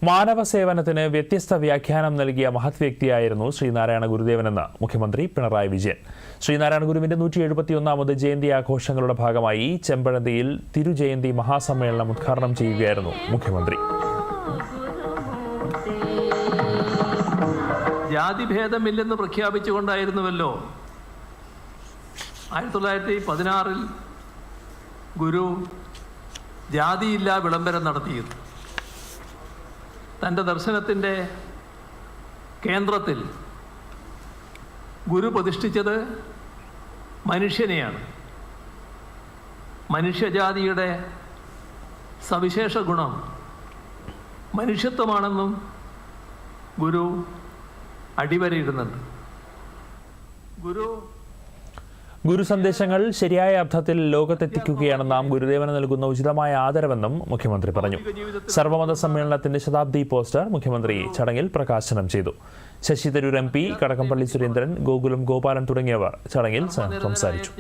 മാനവ സേവനത്തിന് വ്യത്യസ്ത വ്യാഖ്യാനം നൽകിയ മഹത് വ്യക്തിയായിരുന്നു ശ്രീനാരായണ ഗുരുദേവനെന്ന് മുഖ്യമന്ത്രി പിണറായി വിജയൻ. ശ്രീനാരായണ ഗുരുവിന്റെ 171ാമത് ജയന്തി ആഘോഷങ്ങളുടെ ഭാഗമായി ചെമ്പഴന്തിയിൽ തിരുജയന്തി മഹാസമ്മേളനം ഉദ്ഘാടനം ചെയ്യുകയായിരുന്നു മുഖ്യമന്ത്രി. ജാതിഭേദമില്ലെന്ന് പ്രഖ്യാപിച്ചുകൊണ്ടായിരുന്നുവല്ലോ 1916 ഗുരു ജാതിയില്ലാ വിളംബരം നടത്തിയത്. തൻ്റെ ദർശനത്തിൻ്റെ കേന്ദ്രത്തിൽ ഗുരു പ്രതിഷ്ഠിച്ചത് മനുഷ്യനെയാണ്. മനുഷ്യജാതിയുടെ സവിശേഷ ഗുണം മനുഷ്യത്വമാണെന്നും ഗുരു അടിവരയിടുന്നുണ്ട്. ഗുരു സന്ദേശങ്ങൾ ശരിയായ അർത്ഥത്തിൽ ലോകത്തെത്തിക്കുകയാണ് നാം ഗുരുദേവന് നൽകുന്ന ഉചിതമായ ആദരവെന്നും മുഖ്യമന്ത്രി പറഞ്ഞു. സർവമത സമ്മേളനത്തിന്റെ ശതാബ്ദി പോസ്റ്റർ മുഖ്യമന്ത്രി ചടങ്ങിൽ പ്രകാശനം ചെയ്തു. ശശി തരൂർ MP, കടകംപള്ളി സുരേന്ദ്രൻ, ഗോകുലം ഗോപാലൻ തുടങ്ങിയവർ ചടങ്ങിൽ സംസാരിച്ചു.